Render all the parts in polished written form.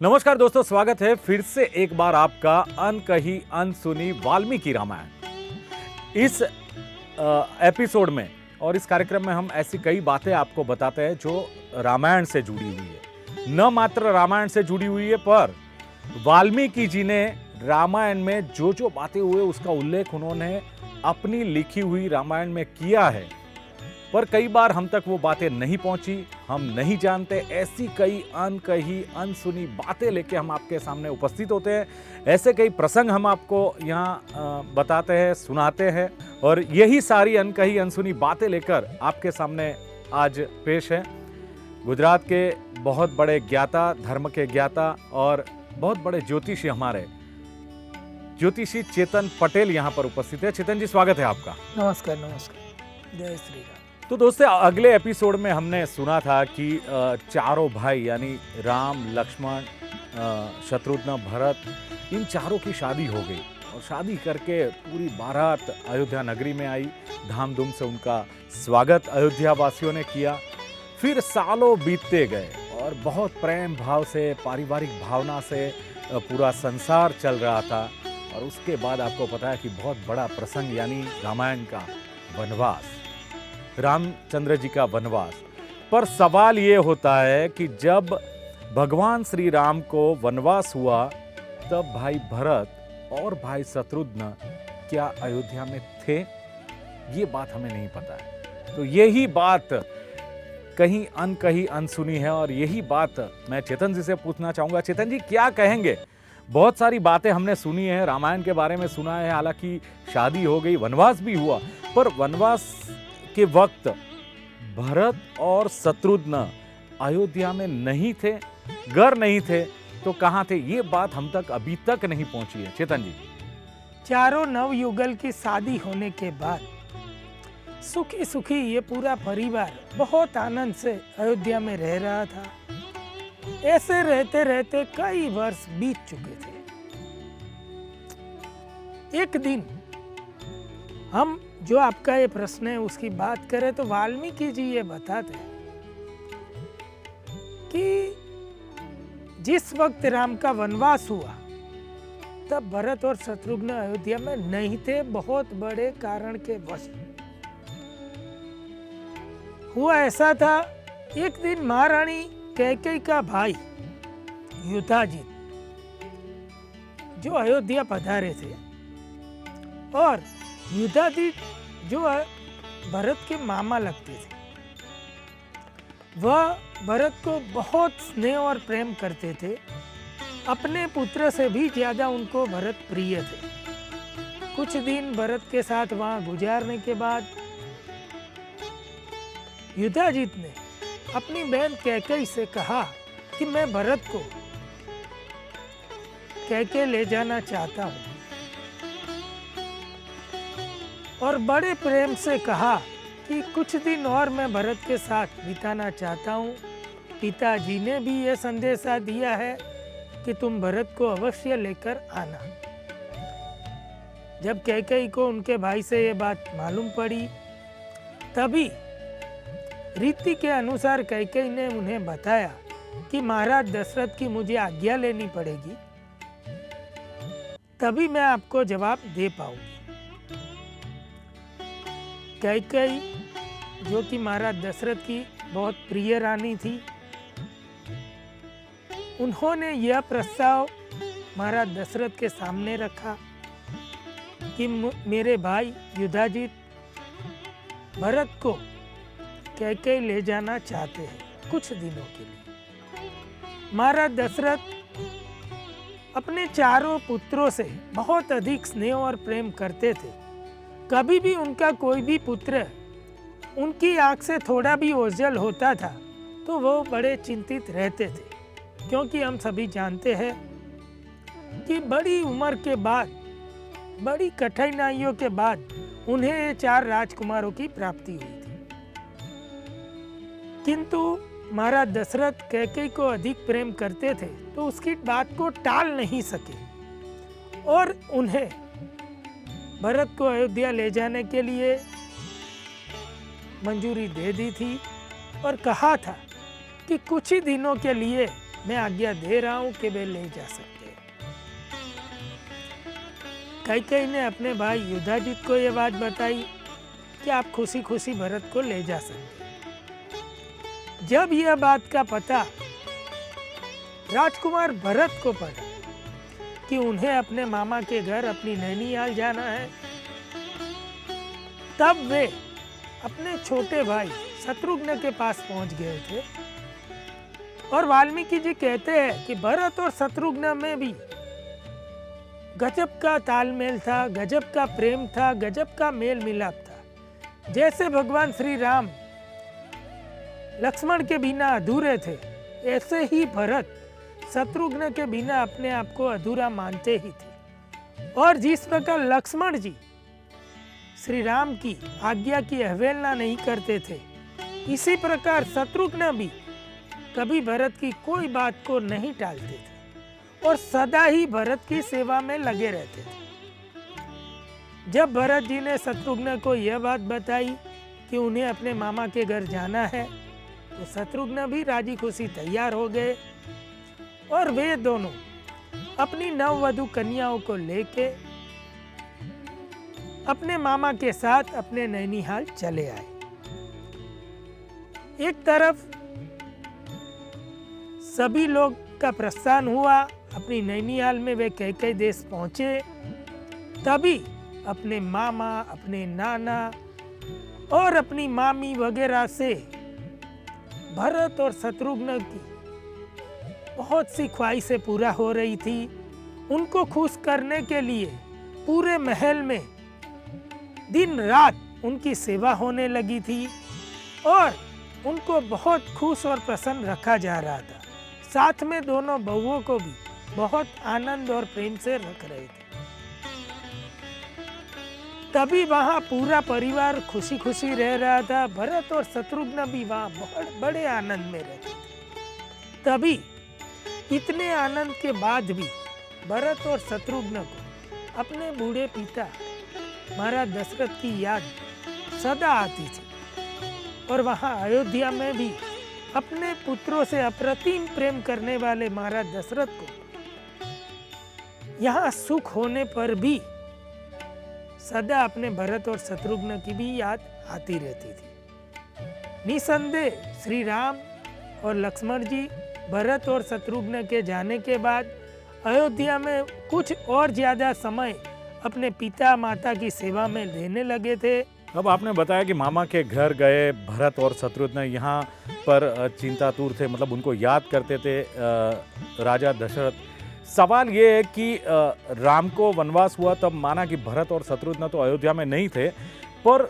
नमस्कार दोस्तों, स्वागत है फिर से एक बार आपका अनकही अनसुनी वाल्मीकि रामायण। इस एपिसोड में और इस कार्यक्रम में हम ऐसी कई बातें आपको बताते हैं जो रामायण से जुड़ी हुई है। न मात्र रामायण से जुड़ी हुई है, पर वाल्मीकि जी ने रामायण में जो जो बातें हुए उसका उल्लेख उन्होंने अपनी लिखी हुई रामायण में किया है। पर कई बार हम तक वो बातें नहीं पहुंची, हम नहीं जानते। ऐसी कई अनकही अनसुनी बातें लेके हम आपके सामने उपस्थित होते हैं। ऐसे कई प्रसंग हम आपको यहाँ बताते हैं, सुनाते हैं, और यही सारी अनकही अनसुनी बातें लेकर आपके सामने आज पेश है। गुजरात के बहुत बड़े ज्ञाता, धर्म के ज्ञाता और बहुत बड़े ज्योतिषी, हमारे ज्योतिषी चेतन पटेल यहाँ पर उपस्थित है। चेतन जी, स्वागत है आपका। नमस्कार नमस्कार, जय श्री राम। तो दोस्तों, अगले एपिसोड में हमने सुना था कि चारों भाई यानी राम, लक्ष्मण, शत्रुघ्न, भरत, इन चारों की शादी हो गई और शादी करके पूरी बारात अयोध्या नगरी में आई। धामधूम से उनका स्वागत अयोध्या वासियों ने किया। फिर सालों बीतते गए और बहुत प्रेम भाव से, पारिवारिक भावना से पूरा संसार चल रहा था। और उसके बाद आपको पता है कि बहुत बड़ा प्रसंग यानी रामायण का वनवास, रामचंद्र जी का वनवास। पर सवाल ये होता है कि जब भगवान श्री राम को वनवास हुआ, तब भाई भरत और भाई शत्रुघ्न क्या अयोध्या में थे? ये बात हमें नहीं पता है। तो यही बात कहीं अनकही अनसुनी है, और यही बात मैं चेतन जी से पूछना चाहूंगा। चेतन जी, क्या कहेंगे? बहुत सारी बातें हमने सुनी है, रामायण के बारे में सुना है, हालांकि शादी हो गई, वनवास भी हुआ, पर वनवास के वक्त भरत और शत्रुघ्न अयोध्या में नहीं थे, घर नहीं थे, तो कहां थे? ये बात हम तक अभी तक नहीं पहुंची है। चेतन जी, चारों नवयुगल की शादी होने के बाद सुखी सुखी ये पूरा परिवार बहुत आनंद से अयोध्या में रह रहा था। ऐसे रहते रहते कई वर्ष बीत चुके थे। एक दिन हम जो आपका ये प्रश्न है उसकी बात करें तो वाल्मीकि जी ये बताते हैं कि जिस वक्त राम का वनवास हुआ तब भरत और शत्रुघ्न अयोध्या में नहीं थे, बहुत बड़े कारण के वश। हुआ ऐसा था, एक दिन महारानी कैकेयी का भाई युधाजित जो अयोध्या पधारे थे, और युधाजित जो भरत के मामा लगते थे, वह भरत को बहुत स्नेह और प्रेम करते थे। अपने पुत्र से भी ज्यादा उनको भरत प्रिय थे। कुछ दिन भरत के साथ वहां गुजारने के बाद युधाजित ने अपनी बहन कैकेयी से कहा कि मैं भरत को कैकेयी ले जाना चाहता हूं, और बड़े प्रेम से कहा कि कुछ दिन और मैं भरत के साथ बिताना चाहता हूँ। पिताजी ने भी ये संदेशा दिया है कि तुम भरत को अवश्य लेकर आना। जब कैकेयी को उनके भाई से ये बात मालूम पड़ी, तभी रीति के अनुसार कैकेयी ने उन्हें बताया कि महाराज दशरथ की मुझे आज्ञा लेनी पड़ेगी, तभी मैं आपको जवाब दे पाऊंगी। कैकेयी, जो कि महाराज दशरथ की बहुत प्रिय रानी थी, उन्होंने यह प्रस्ताव महाराज दशरथ के सामने रखा कि मेरे भाई युधाजित भरत को कैकेयी ले जाना चाहते हैं कुछ दिनों के लिए। महाराज दशरथ अपने चारों पुत्रों से बहुत अधिक स्नेह और प्रेम करते थे। कभी भी उनका कोई भी पुत्र उनकी आंख से थोड़ा भी ओझल होता था तो वो बड़े चिंतित रहते थे, क्योंकि हम सभी जानते हैं कि बड़ी उम्र के बाद, बड़ी कठिनाइयों के बाद उन्हें ये 4 राजकुमारों की प्राप्ति हुई थी। किंतु महाराज दशरथ कैकेयी को अधिक प्रेम करते थे तो उसकी बात को टाल नहीं सके, और उन्हें भरत को अयोध्या ले जाने के लिए मंजूरी दे दी थी और कहा था कि कुछ ही दिनों के लिए मैं आज्ञा दे रहा हूं कि वे ले जा सकते हैं। कैकेयी ने अपने भाई युधाजित को यह बात बताई कि आप खुशी खुशी भरत को ले जा सकते हैं। जब यह बात का पता राजकुमार भरत को पड़ा कि उन्हें अपने मामा के घर अपनी नैनीहाल जाना है, तब वे अपने छोटे भाई शत्रुघ्न के पास पहुंच गए थे। और वाल्मीकि जी कहते हैं कि भरत और शत्रुघ्न में भी गजब का तालमेल था, गजब का प्रेम था, गजब का मेल मिलाप था। जैसे भगवान श्री राम लक्ष्मण के बिना अधूरे थे, ऐसे ही भरत शत्रुघ्न के बिना अपने आप को अधूरा मानते ही थे। और जिस प्रकार लक्ष्मण जी श्री राम की आज्ञा की अवहेलना नहीं करते थे, इसी प्रकार शत्रुघ्न भी कभी भरत की कोई बात को नहीं टालते थे और सदा ही भरत की सेवा में लगे रहते थे। जब भरत जी ने शत्रुघ्न को यह बात बताई कि उन्हें अपने मामा के घर जाना है, तो शत्रुघ्न भी राजी खुशी तैयार हो गए और वे दोनों अपनी नववधु कन्याओं को लेके अपने मामा के साथ अपने नैनीहाल चले आए। एक तरफ सभी लोग का प्रस्थान हुआ, अपनी नैनीहाल में वे कैकेयी देश पहुंचे। तभी अपने मामा, अपने नाना और अपनी मामी वगैरह से भरत और शत्रुघ्न की बहुत सी ख्वाहिशें पूरा हो रही थी। उनको खुश करने के लिए पूरे महल में दिन रात उनकी सेवा होने लगी थी और उनको बहुत खुश और प्रसन्न रखा जा रहा था। साथ में दोनों बहुओं को भी बहुत आनंद और प्रेम से रख रहे थे। तभी वहां पूरा परिवार खुशी खुशी रह रहा था। भरत और शत्रुघ्न भी वहां बहुत बड़े आनंद में रहते थे। तभी इतने आनंद के बाद भी भरत और शत्रुघ्न को अपने बूढ़े पिता महाराज दशरथ की याद सदा आती थी और वहां अयोध्या में भी अपने पुत्रों से अप्रतिम प्रेम करने वाले महाराज दशरथ को यहाँ सुख होने पर भी सदा अपने भरत और शत्रुघ्न की भी याद आती रहती थी। निसंदेह श्री राम और लक्ष्मण जी भरत और शत्रुघ्न के जाने के बाद अयोध्या में कुछ और ज्यादा समय अपने पिता माता की सेवा में देने लगे थे। अब आपने बताया कि मामा के घर गए भरत और शत्रुघ्न यहाँ पर चिंतातुर थे, मतलब उनको याद करते थे राजा दशरथ। सवाल ये है कि राम को वनवास हुआ तब माना कि भरत और शत्रुघ्न तो अयोध्या में नहीं थे, पर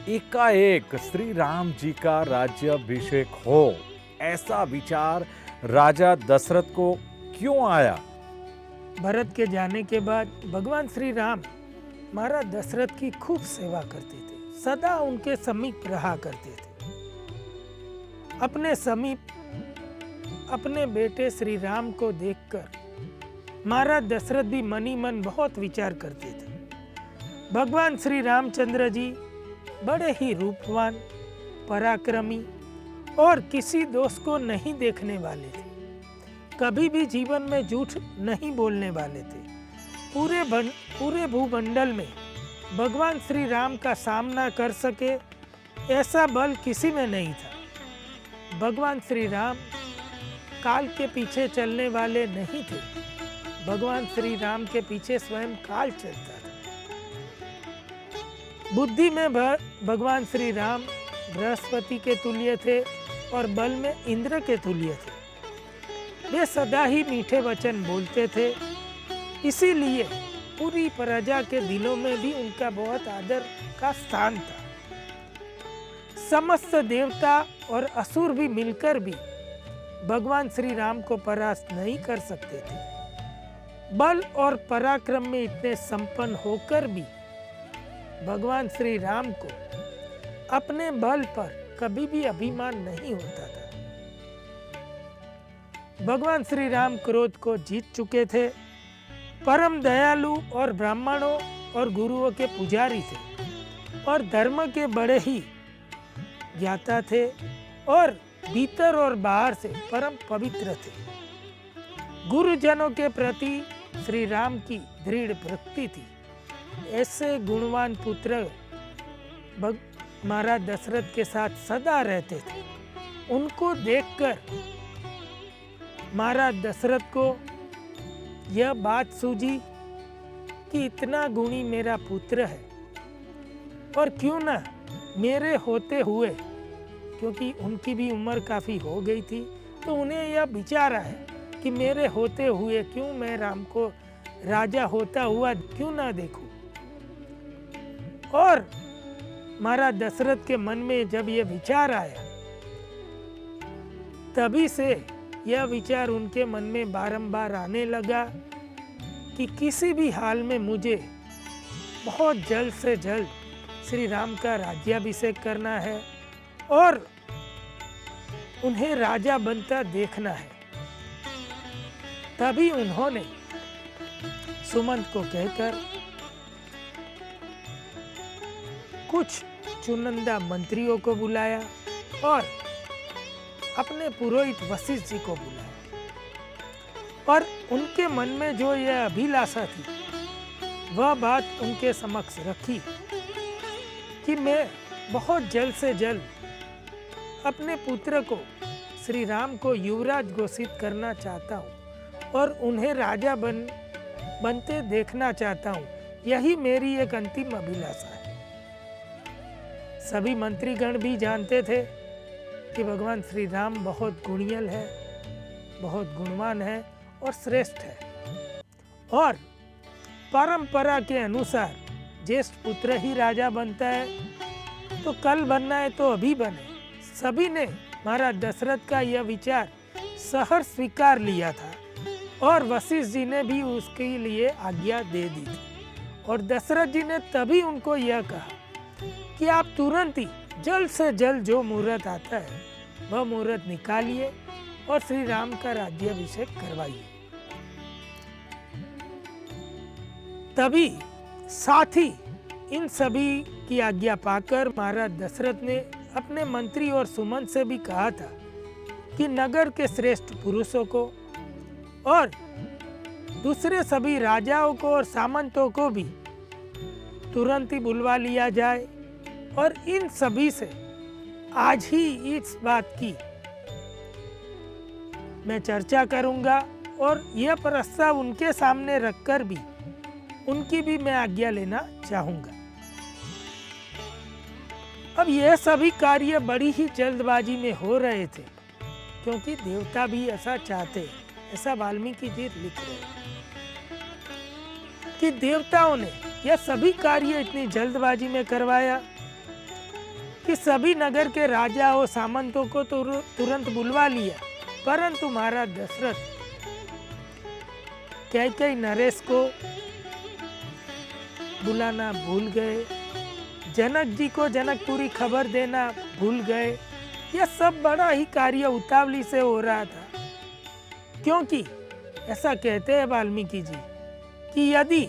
एकाएक श्री राम जी का राज्याभिषेक हो, ऐसा विचार राजा दशरथ को क्यों आया? भरत के जाने के बाद भगवान श्री राम महाराज दशरथ की खूब सेवा करते थे, सदा उनके समीप रहा करते थे। अपने समीप अपने बेटे श्री राम को देखकर महाराज दशरथ भी मनी मन बहुत विचार करते थे। भगवान श्री रामचंद्र जी बड़े ही रूपवान, पराक्रमी और किसी दोष को नहीं देखने वाले थे। कभी भी जीवन में झूठ नहीं बोलने वाले थे। पूरे भूमंडल में भगवान श्री राम का सामना कर सके ऐसा बल किसी में नहीं था। भगवान श्री राम काल के पीछे चलने वाले नहीं थे। भगवान श्री राम के पीछे स्वयं काल चलता था। बुद्धि में भगवान श्री राम बृहस्पति के तुल्य थे और बल में इंद्र के तुल्य थे। वे सदा ही मीठे वचन बोलते थे, इसीलिए पूरी प्रजा के दिलों में भी उनका बहुत आदर का स्थान था। समस्त देवता और असुर भी मिलकर भी भगवान श्री राम को परास्त नहीं कर सकते थे। बल और पराक्रम में इतने संपन्न होकर भी भगवान श्री राम को अपने बल पर कभी भी अभिमान नहीं होता था। भगवान श्री राम क्रोध को जीत चुके थे, परम दयालु और ब्राह्मणों और गुरुओं के पुजारी थे और धर्म के बड़े ही ज्ञाता थे और भीतर और बाहर से परम पवित्र थे। गुरुजनों के प्रति श्री राम की दृढ़ भक्ति थी। ऐसे गुणवान पुत्र महाराज दशरथ के साथ सदा रहते थे। उनको देखकर महाराज दशरथ को यह बात सूझी कि इतना गुणी मेरा पुत्र है, और क्यों ना मेरे होते हुए, क्योंकि उनकी भी उम्र काफी हो गई थी, तो उन्हें यह विचार है कि मेरे होते हुए क्यों मैं राम को राजा होता हुआ क्यों ना देखूं। और महाराज दशरथ के मन में जब यह विचार आया, तभी से यह विचार उनके मन में बारंबार आने लगा कि किसी भी हाल में मुझे बहुत जल्द से जल्द श्री राम का राज्याभिषेक करना है और उन्हें राजा बनता देखना है। तभी उन्होंने सुमंत को कहकर कुछ चुनिंदा मंत्रियों को बुलाया और अपने पुरोहित वशिष्ठ जी को बुलाया, और उनके मन में जो यह अभिलाषा थी वह बात उनके समक्ष रखी कि मैं बहुत जल्द से जल्द अपने पुत्र को श्री राम को युवराज घोषित करना चाहता हूँ और उन्हें राजा बनते देखना चाहता हूँ। यही मेरी एक अंतिम अभिलाषा है। सभी मंत्रीगण भी जानते थे कि भगवान श्री राम बहुत गुणियल है, बहुत गुणवान है और श्रेष्ठ है, और परंपरा के अनुसार ज्येष्ठ पुत्र ही राजा बनता है, तो कल बनना है तो अभी बने। सभी ने महाराज दशरथ का यह विचार सहर्ष स्वीकार लिया था और वशिष्ठ जी ने भी उसके लिए आज्ञा दे दी थी। और दशरथ जी ने तभी उनको यह कहा कि आप तुरंत ही जल्द से जल्द जो मुहूर्त आता है वह मुहूर्त निकालिए और श्री राम का राज्याभिषेक करवाइए। तभी साथ ही इन सभी की आज्ञा पाकर महाराज दशरथ ने अपने मंत्री और सुमंत से भी कहा था कि नगर के श्रेष्ठ पुरुषों को और दूसरे सभी राजाओं को और सामंतों को भी तुरंत ही बुलवा लिया जाए, और इन सभी से आज ही इस बात की मैं चर्चा करूंगा और यह प्रस्ताव उनके सामने रखकर भी उनकी भी मैं आज्ञा लेना चाहूंगा। अब यह सभी कार्य बड़ी ही जल्दबाजी में हो रहे थे, क्योंकि देवता भी ऐसा चाहते हैं। ऐसा वाल्मीकि जी लिख रहे हैं कि देवताओं ने यह सभी कार्य इतनी जल्दबाजी में करवाया कि सभी नगर के राजा और सामंतों को तुरंत बुलवा लिया, परंतु महाराज दशरथ कैकेयी नरेश को बुलाना भूल गए, जनक जी को जनकपुरी खबर देना भूल गए। यह सब बड़ा ही कार्य उतावली से हो रहा था, क्योंकि ऐसा कहते हैं वाल्मीकि जी कि यदि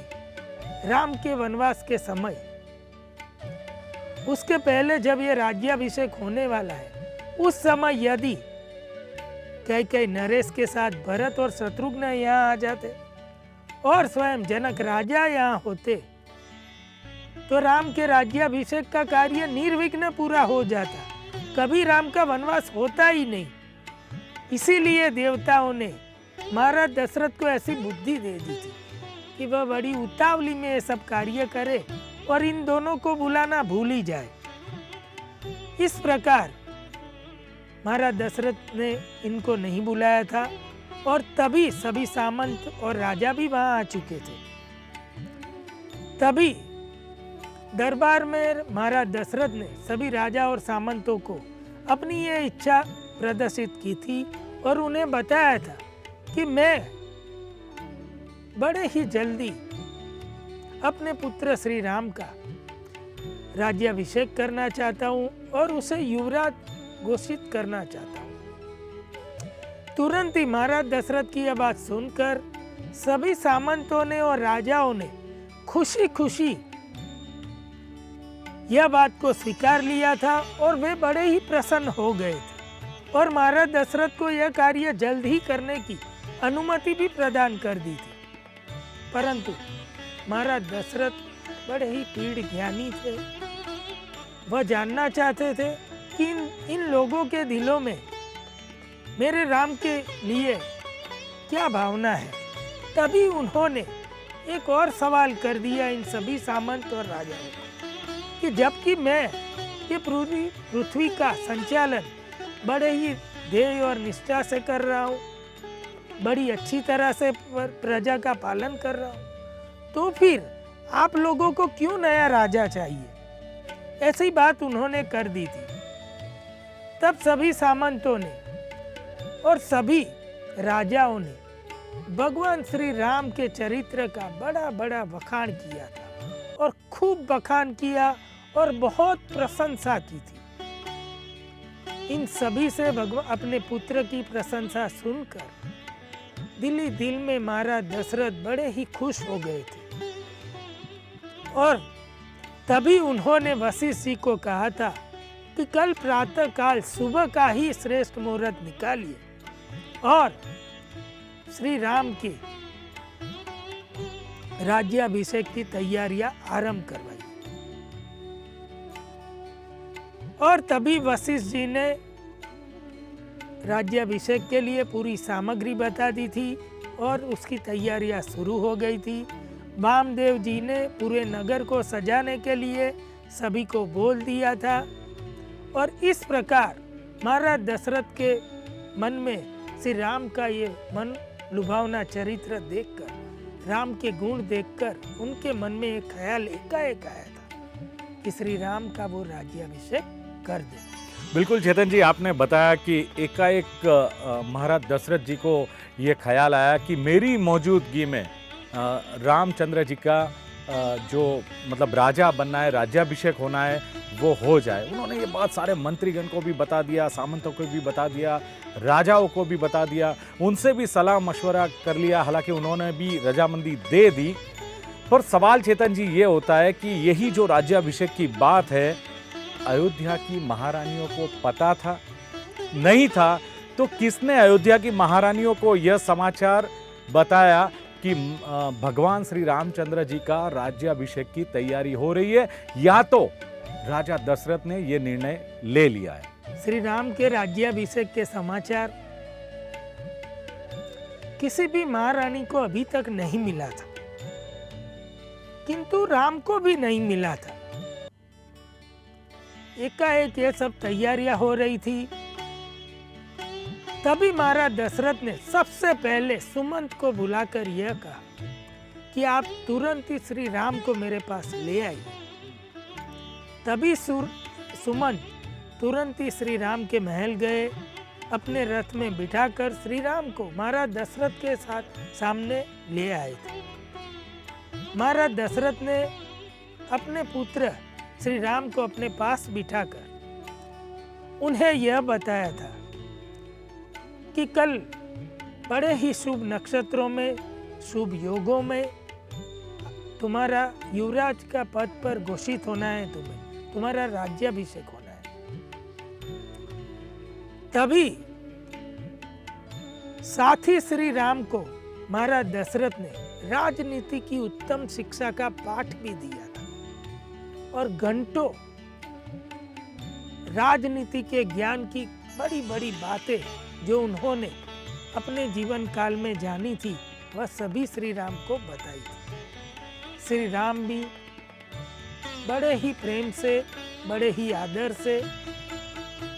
राम के वनवास के समय उसके पहले जब ये राज्याभिषेक होने वाला है, उस समय यदि कैकेयी नरेश के साथ भरत और शत्रुघ्न यहाँ आ जाते और स्वयं जनक राजा यहाँ होते, तो राम के राज्याभिषेक का कार्य निर्विघ्न पूरा हो जाता, कभी राम का वनवास होता ही नहीं। इसीलिए देवताओं ने महाराज दशरथ को ऐसी बुद्धि दे दी थी कि वह बड़ी उतावली में ये सब कार्य करे और इन दोनों को बुलाना भूल ही जाए। इस प्रकार महाराज दशरथ ने इनको नहीं बुलाया था, और तभी सभी सामंत और राजा भी वहां आ चुके थे। तभी दरबार में महाराज दशरथ ने सभी राजा और सामंतों को अपनी ये इच्छा प्रदर्शित की थी और उन्हें बताया था कि मैं बड़े ही जल्दी अपने पुत्र श्री राम का राज्याभिषेक करना चाहता हूँ और उसे युवराज घोषित करना चाहता हूँ। तुरंत ही महाराज दशरथ की यह बात सुनकर सभी सामंतों ने और राजाओं ने खुशी खुशी यह बात को स्वीकार लिया था और वे बड़े ही प्रसन्न हो गए थे और महाराज दशरथ को यह कार्य जल्द ही करने की अनुमति भी प्रदान कर दी थी, परंतु महाराज दशरथ बड़े ही पीड़ ज्ञानी थे। वह जानना चाहते थे कि इन लोगों के दिलों में मेरे राम के लिए क्या भावना है। तभी उन्होंने एक और सवाल कर दिया इन सभी सामंत और राजाओं को कि जबकि मैं ये पूरी पृथ्वी का संचालन बड़े ही ध्येय और निष्ठा से कर रहा हूँ, बड़ी अच्छी तरह से प्रजा का पालन कर रहा हूँ, तो फिर आप लोगों को क्यों नया राजा चाहिए? ऐसी बात उन्होंने कर दी थी। तब सभी सामंतों ने और सभी राजाओं ने भगवान श्री राम के चरित्र का बड़ा बड़ा बखान किया था और खूब बखान किया और बहुत प्रशंसा की थी। इन सभी से भगवान अपने पुत्र की प्रशंसा सुनकर दिल ही दिल में महाराज दशरथ बड़े ही खुश हो गए थे। और तभी उन्होंने वशिष्ठ जी को कहा था कि कल प्रातः काल सुबह का ही श्रेष्ठ मुहूर्त निकालिए और श्री राम के राज्याभिषेक की तैयारियां आरंभ करवाई। और तभी वशिष्ठ जी ने राज्याभिषेक के लिए पूरी सामग्री बता दी थी और उसकी तैयारियां शुरू हो गई थी। वामदेव जी ने पूरे नगर को सजाने के लिए सभी को बोल दिया था और इस प्रकार महाराज दशरथ के मन में श्री राम का ये मन लुभावना चरित्र देखकर, राम के गुण देखकर उनके मन में एक ख्याल एकाएक आया था कि श्री राम का वो राज्याभिषेक कर दे। बिल्कुल चेतन जी, आपने बताया कि एकाएक महाराज दशरथ जी को ये ख्याल आया कि मेरी मौजूदगी में रामचंद्र जी का जो मतलब राजा बनना है, राज्याभिषेक होना है, वो हो जाए। उन्होंने ये बात सारे मंत्रीगण को भी बता दिया, सामंतों को भी बता दिया, राजाओं को भी बता दिया, उनसे भी सलाह मशवरा कर लिया। हालांकि उन्होंने भी रजामंदी दे दी। पर सवाल चेतन जी ये होता है कि यही जो राज्याभिषेक की बात है, अयोध्या की महारानियों को पता था? नहीं था तो किसने अयोध्या की महारानियों को यह समाचार बताया कि भगवान श्री रामचंद्र जी का राज्याभिषेक की तैयारी हो रही है, या तो राजा दशरथ ने यह निर्णय ले लिया है? श्री राम के राज्याभिषेक के समाचार किसी भी महारानी को अभी तक नहीं मिला था, किंतु राम को भी नहीं मिला था। एकाएक ये सब तैयारियां हो रही थी। तभी महाराज दशरथ ने सबसे पहले सुमंत को बुलाकर यह कहा कि आप तुरंत ही श्री राम को मेरे पास ले आइए। तभी सुमंत तुरंत ही श्री राम के महल गए, अपने रथ में बिठाकर श्री राम को महाराज दशरथ के साथ सामने ले आए थे। महाराज दशरथ ने अपने पुत्र श्री राम को अपने पास बिठाकर उन्हें यह बताया था कि कल बड़े ही शुभ नक्षत्रों में, शुभ योगों में तुम्हारा युवराज का पद पर घोषित होना है, तुम्हारा राज्याभिषेक होना है। तभी साथ ही श्री राम को महाराज दशरथ ने राजनीति की उत्तम शिक्षा का पाठ भी दिया था और घंटों राजनीति के ज्ञान की बड़ी बड़ी बातें जो उन्होंने अपने जीवन काल में जानी थी, वह सभी श्री राम को बताई थी। श्री राम भी बड़े ही प्रेम से, बड़े ही आदर से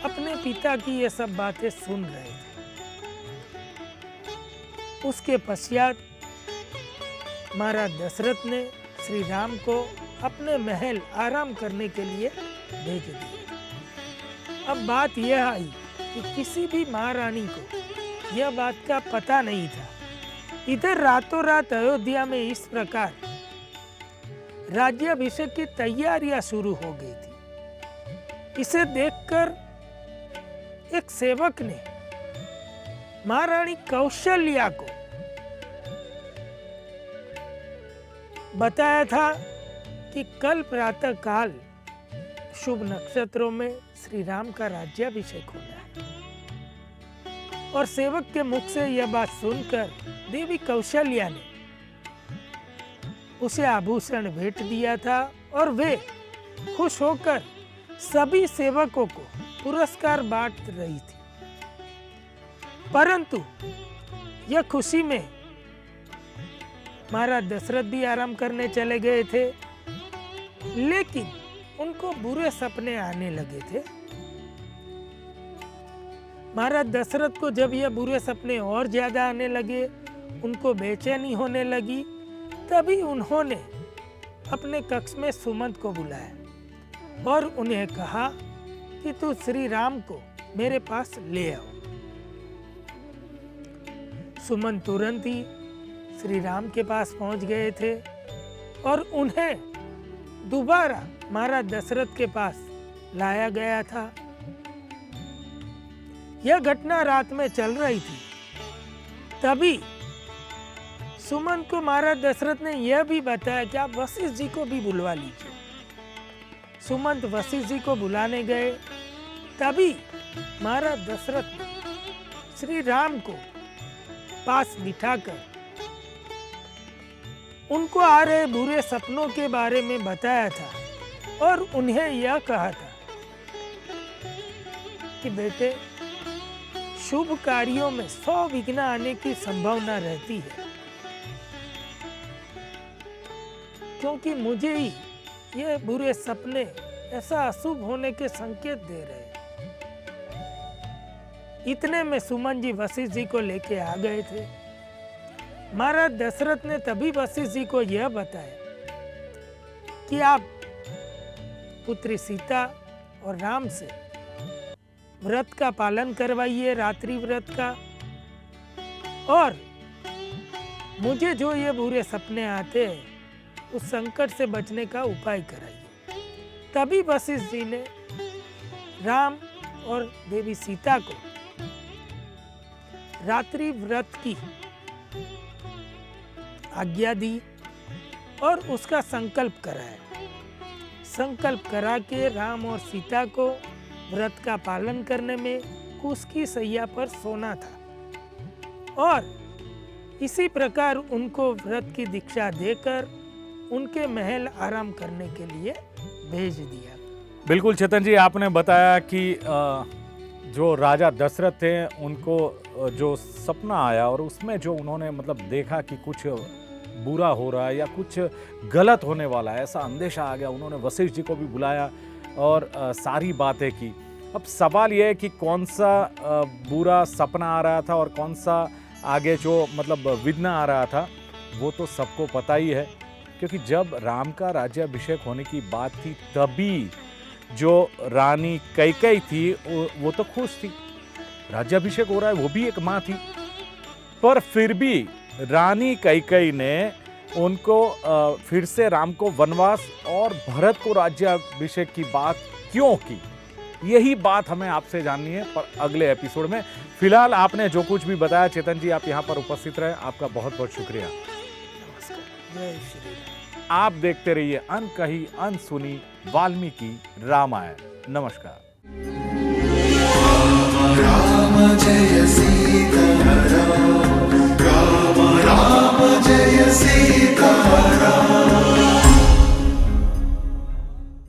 अपने पिता की ये सब बातें सुन रहे थे। उसके पश्चात महाराज दशरथ ने श्री राम को अपने महल आराम करने के लिए भेज दिया। अब बात यह आई कि किसी भी महारानी को यह बात का पता नहीं था। इधर रातों रात अयोध्या में इस प्रकार राज्याभिषेक की तैयारियां शुरू हो गई थी। इसे देखकर एक सेवक ने महारानी कौशल्या को बताया था कि कल प्रातः काल शुभ नक्षत्रों में श्री राम का राज्याभिषेक होना है। और सेवक के मुख से यह बात सुनकर देवी कौशल्या ने उसे आभूषण भेंट दिया था और वे खुश होकर सभी सेवकों को पुरस्कार बांट रही थी। परंतु यह खुशी में महाराज दशरथ भी आराम करने चले गए थे, लेकिन उनको बुरे सपने आने लगे थे। महाराज दशरथ को जब यह बुरे सपने और ज्यादा आने लगे, उनको बेचैनी होने लगी, तभी उन्होंने अपने कक्ष में सुमंत को बुलाया और उन्हें कहा कि तू श्री राम को मेरे पास ले आओ। सुमंत तुरंत ही श्री राम के पास पहुंच गए थे और उन्हें दोबारा महाराज दशरथ के पास लाया गया था। यह घटना रात में चल रही थी। तभी सुमंत को महाराज दशरथ ने यह भी बताया कि आप वशिष्ठ जी को भी बुलवा लीजिए। सुमंत वशिष्ठ जी को बुलाने गए। तभी महाराज दशरथ ने श्री राम को पास बिठाकर उनको आ रहे बुरे सपनों के बारे में बताया था और उन्हें यह कहा था कि बेटे, शुभ कार्यों में 100 विघ्न आने की संभावना रहती है, क्योंकि मुझे ही ये बुरे सपने ऐसा अशुभ होने के संकेत दे रहे हैं। इतने में सुमन जी वशिष्ठ जी को लेके आ गए थे। महाराज दशरथ ने तभी वशिष्ठ जी को यह बताया कि आप पुत्री सीता और राम से व्रत का पालन करवाइए, रात्रि व्रत का, और मुझे जो ये बुरे सपने आते हैं उस संकट से बचने का उपाय कराइए। तभी वशिष्ठ जी ने राम और देवी सीता को रात्रि व्रत की आज्ञा दी और उसका संकल्प कराया। संकल्प करा के राम और सीता को व्रत का पालन करने में कुश की सैया पर सोना था और इसी प्रकार उनको व्रत की दीक्षा देकर उनके महल आराम करने के लिए भेज दिया। बिल्कुल चेतन जी, आपने बताया कि जो राजा दशरथ थे उनको जो सपना आया और उसमें जो उन्होंने मतलब देखा कि कुछ बुरा हो रहा है या कुछ गलत होने वाला है, ऐसा अंदेशा आ गया। उन्होंने वशिष्ठ जी को भी बुलाया और सारी बातें की। अब सवाल यह है कि कौन सा बुरा सपना आ रहा था और कौन सा आगे जो मतलब विघ्न आ रहा था, वो तो सबको पता ही है, क्योंकि जब राम का राज्याभिषेक होने की बात थी तभी जो रानी कैकेयी थी वो तो खुश थी, राज्याभिषेक हो रहा है, वो भी एक माँ थी। पर फिर भी रानी कैकेयी ने उनको फिर से राम को वनवास और भरत को राज्याभिषेक की बात क्यों की, यही बात हमें आपसे जाननी है पर अगले एपिसोड में। फिलहाल आपने जो कुछ भी बताया चेतन जी, आप यहाँ पर उपस्थित रहे, आपका बहुत बहुत शुक्रिया। नमस्कार, जय श्री राम। आप देखते रहिए अनकही अनसुनी वाल्मीकि रामायण। नमस्कार। राम जय सीता राम, राम राम जय सीता राम।